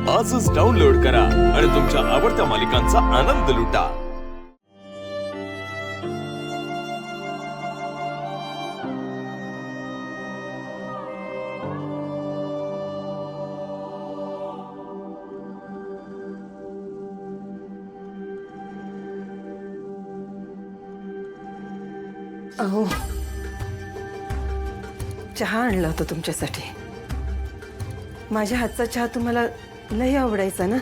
आजच डाउनलोड करा आणि तुमच्या आवडत्या मालिकांचा आनंद लुटा। अहो, चहा आणला होता तुमच्यासाठी। माझ्या हातचा चहा तुम्हाला लई आवडायचा ना।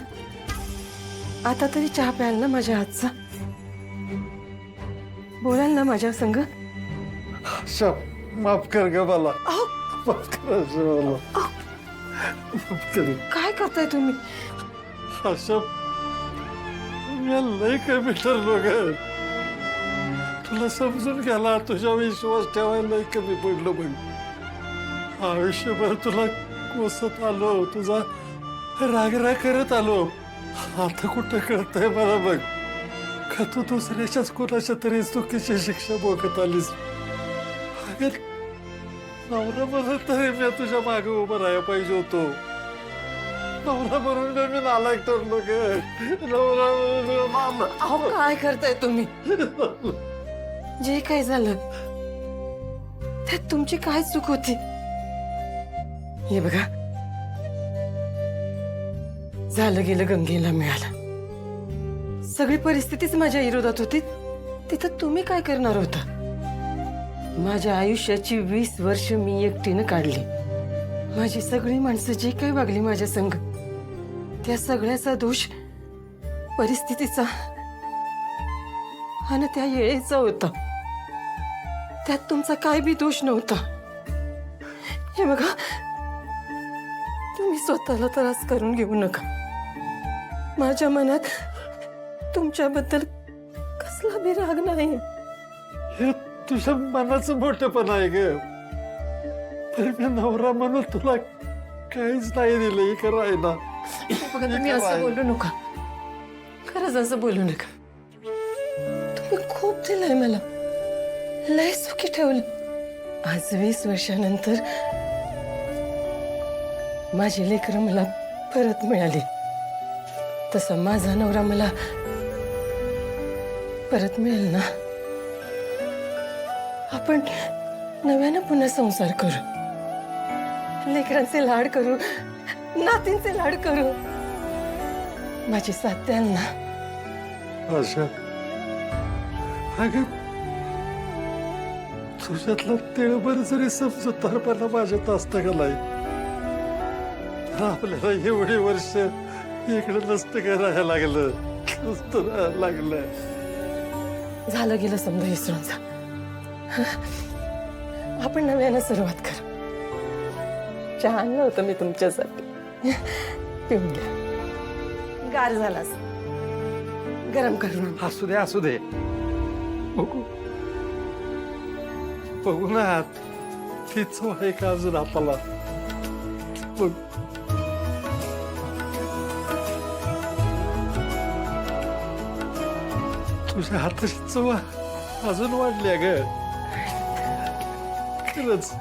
आता तरी चहा प्याल ना माझ्या हातचा? बोलाल ना माझ्या संग? माफ कर ग मला, अहो, माफ कर मला, माफ कर। काय करताय तुम्ही? अशा मी लय कमी ठरलो ग, तुला समजून घ्यायला, तुझ्या विश्वास ठेवायला लय कमी पडलो बघ। आयुष्यभर तुला कोसत आलो, तुझा रागराग करत आलो। आता कुठं कळतंय मला बघ, का तू दुसऱ्याच्याच कोणाच्या तरी चुकीची शिक्षा भोगत आलीस। अगर नवरा म्हणून तरी मी तुझ्या मागे उभं राहायला पाहिजे होतो। नवरा म्हणून मी नालायक ठरलो ग, नवरा म्हणून। अहो, काय करताय तुम्ही? जे काय झालं त्यात तुमची काय चूक होती? हे बघा, झालं गेलं गंगेला मिळालं। सगळी परिस्थितीच माझ्या विरोधात होती, तिथं तुम्ही काय करणार होता? माझ्या आयुष्याची 20 वर्ष मी एकटीनं काढली। माझी सगळी माणसं जे काही वागली माझ्या संग, त्या सगळ्याचा दोष परिस्थितीचा आणि त्या येळेचा होता। त्यात तुमचा काय बी दोष नव्हता। हे बघा, तुम्ही स्वतःला त्रास करून घेऊ नका। माझ्या मनात तुमच्याबद्दल कसला बी राग नाही। हे तुझ्या मनाचं मोठेपण आहे ग, पण मी नवरा म्हणून तुला काहीच नाही दिलं हे करायला। बघा, तुम्ही असं बोलू नका, खरंच असं बोलू नका। तुम्ही खूप दिलंय मला, लय सुखी ठेवलं। आज 20 वर्षानंतर माझी लेकरं मला परत मिळाली, तसा माझा नवरा मला परत मिळेल ना। आपण नव्यानं पुन्हा संसार करू, लेकरांचे लाड करू, नातींचे लाड करू। माझी साथ द्याल ना? आशा, अगं तुझ्यातला तिळभर जरी समजूतदारपणा माझ्यात असतं का नाही, तर आपल्याला एवढी वर्ष इकडे नसतं का राहायला लागलं, नसतं राहायला लागलं। झालं गेलं समजा, विसरून जा। आपण नव्यानं सुरुवात करू। चहा आणलं होतं मी तुमच्यासाठी, पिऊन घ्या। गार झालास, गरम करून आण। असू दे, असू दे, बघू बघू ना तीच आहे का अजून आपल्याला बघ। तुझ्या हाताची चव अजून वाढल्या ग, खरंच।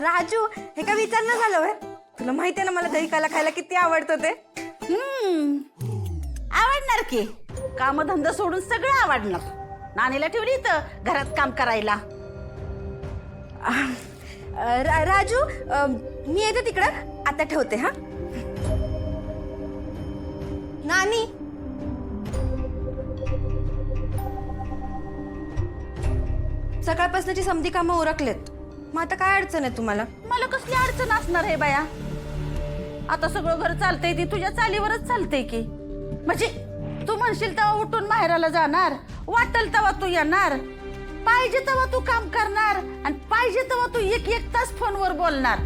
राजू, हे काय विचारणं झालं होय? तुला माहितीये ना मला दही काला खायला किती आवडतं ते। आवडणार की, कामधंदा सोडून सगळं आवडणार। नानीला ठेवली इथं घरात काम करायला। राजू, मी येते तिकडं, आता ठेवते हा। नानी, सकाळपासूनची समधी कामं उरकलेत, मग आता काय अडचण आहे तुम्हाला? मला कसली अडचण असणार आहे बाया? आता सगळं घर चालतंय ती तुझ्या चालीवरच चालतंय की। म्हणजे तू म्हणशील तेव्हा उठून माहेराला जाणार, वाटेल तेव्हा तू येणार, पाहिजे तेव्हा तू काम करणार, आणि पाहिजे तेव्हा तू एक तास फोनवर बोलणार।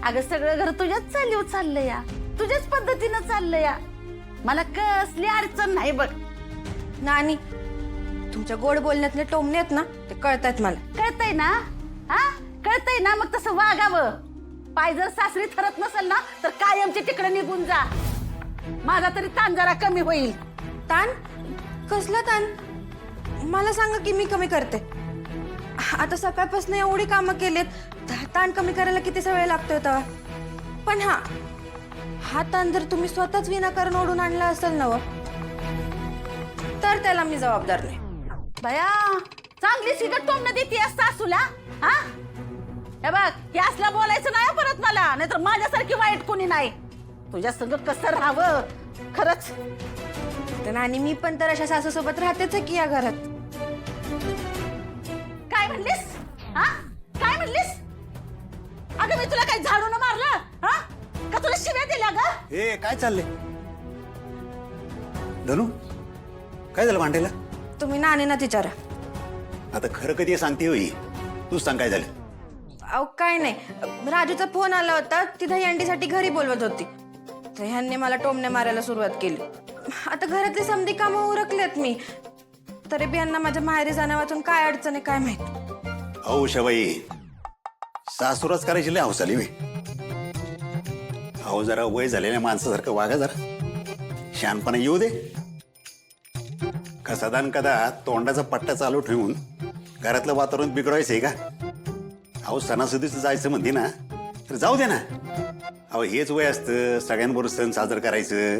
अगं सगळं घर तुझ्याच चालीवर चाललंय या, तुझ्याच पद्धतीनं चाललंय या। मला कसली अडचण नाही बघ। नानी, तुमच्या गोड बोलण्यातले टोमणे आहेत ना, ते कळतायत मला। कळतंय ना? हा, कळतंय ना? मग तसं वागावं। पाय जर सासरी ठरत नसेल ना, तर कायमचे तिकडे निघून जा। माझा तरी ताण जरा कमी होईल। ताण? कसला ताण? मला सांगा की मी कमी करते। आता सकाळपासून एवढी कामं केलीत, ताण कमी करायला किती वेळ लागतोय तेव्हा? पण हा ताण जर तुम्ही स्वतःच विनाकारण ओढून आणला असेल ना व, तर त्याला मी जबाबदार नाही. बया चांगली सिगट टोमणं देते सासूला. हा हे बघ, हे असलं बोलायचं नाही परत मला, नाहीतर माझ्यासारखी वाईट कोणी नाही. तुझ्या संग कसं राहावं खरंच. आणि मी पण तर अशा सासूसोबत राहतेच आहे की या घरात. काय म्हणलीस? हा काय म्हणलीस? अगं मी तुला काय झाडून मारलं? हा का तुला शिव्या दिल्या ग? ए काय चाललंय धनू? काय झालं भांडेला? तुम्ही नानीना विचारा. आता खरं कधी सांगते होई, तूच सांग काय झालं. अहो काय नाही, राजूचा फोन आला होता, ती दहीहंडीसाठी घरी बोलवत होती. तर ह्यांनी मला टोमणे मारायला सुरुवात केली. आता घरातली समधी कामं उरकलेत मी, तरी बी यांना माझ्या माहेरी जाण्या वाचून काय अडचण आहे काय माहित. अहो शबाई, सासूरच करायची लय हौस आली मी. अहो जरा वय झालेल्या माणसासारखं वागा जरा, शहाणपणा येऊ दे. कसादान कदा तोंडाचा पट्टा चालू ठेवून घरातलं वातावरण बिघडवायचंय का? अहो सणासुदीचं जायचं म्हणते ना, तर जाऊ दे ना. अहो हेच वय असतं सगळ्यांबरोबर सण साजरं करायचं.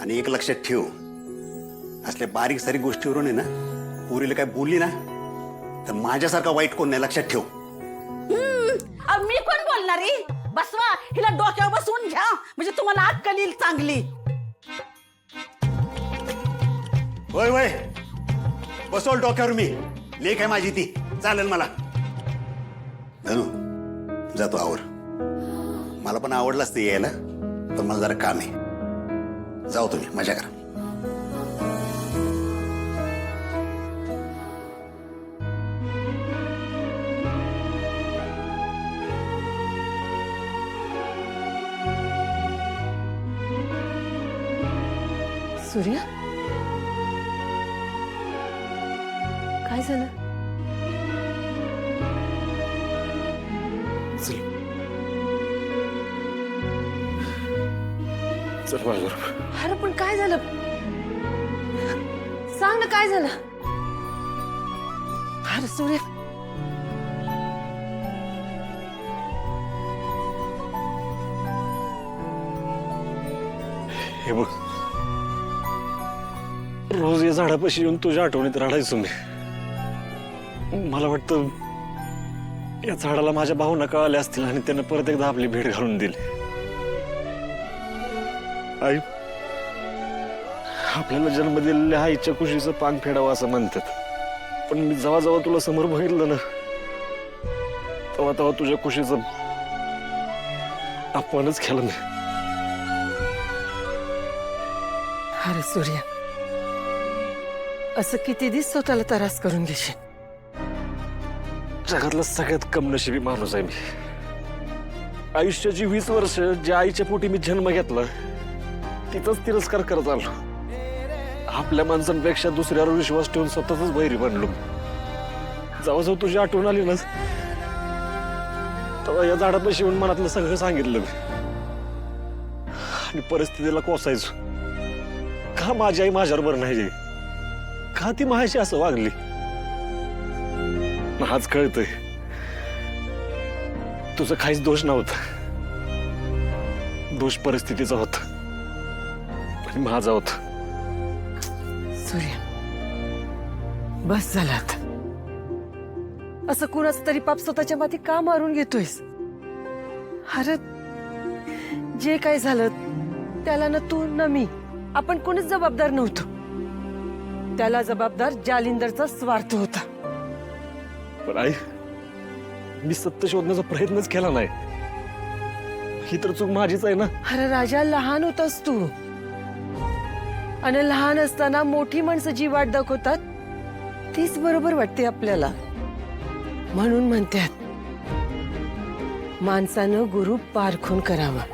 आणि एक लक्षात ठेव, असल्या बारीक सारीक गोष्टीवरून आहे ना, पुरीला काय बोलली ना तर माझ्यासारखा वाईट कोण नाही, लक्षात ठेव. मी कोण बोलणारी? बसवा हिला डोक्यावर बसवून घ्या, म्हणजे तुम्हाला अक्कल येईल चांगली. होय होय, बसवल डोक्यावर मी. लेख आहे माझी ती, चालेल मला. धनू जातो आवर. मला पण आवडलाच ते यायला, पण मला जरा काम आहे. जाऊ तुम्ही मजा करा. सूर्या काय झालं? चल माझ्याबरोबर. अरे पण काय झालं? सांग ना काय झालं? अरे सूर्या, हे बघ, रोज या झाडापाशी येऊन तुझ्या आठवणीत रडायचो मी. मला वाटतं या झाडाला माझ्या भावना कळाल्या असतील आणि त्यानं परत एकदा आपली भेट घालून दिली. आई, आपल्याला जन्म दिलेल्या आईच्या कुशीचं पांग फेडावं असं म्हणतात, पण मी जेव्हा जेव्हा तुला समोर बघितलं ना, तेव्हा तेव्हा तुझ्या कुशीचं अपमानच केलं मी. अरे सूर्या, असं किती दिवस स्वतःला त्रास करून घेशील? जगातला सगळ्यात कमनशिबी माणूस आहे मी. आयुष्याची 20 वर्ष ज्या आईच्या पोटी मी जन्म घेतला तिथंच तिरस्कार करत आलो. आपल्या माणसांपेक्षा दुसऱ्यावर विश्वास ठेवून स्वतःच वैरी बनलो. जेव्हा जेव्हा तुझी आठवण आली ना, तेव्हा या झाडापाशी येऊन मनातलं सगळं सांगितलं मी. आणि परिस्थितीला कोसायचो. का माझी आई माझ्याबरोबर नाही? का ती माझ्याशी असं वागली? आज कळतंय, तुझं काहीच दोष नव्हता. दोष परिस्थितीचा होता आणि माझा होता. सूर्या, बस झालं आता. असं कुणाच तरी पाप स्वतःच्या माती का मारून घेतोयस? अरे जे काय झालं त्याला ना तू ना मी, आपण कोणीच जबाबदार नव्हतो. त्याला जबाबदार जालिंदरचा स्वार्थ होता. पण आई, मी सत्य शोधण्याचा प्रयत्नच केला नाही. ही तर चूक माझीच आहे ना. अरे राजा, लहान होतास तू, आणि लहान असताना मोठी माणसं जी वाट दाखवतात तीच बरोबर वाटते आपल्याला. म्हणून म्हणतात, माणसानं गुरु पारखून करावा.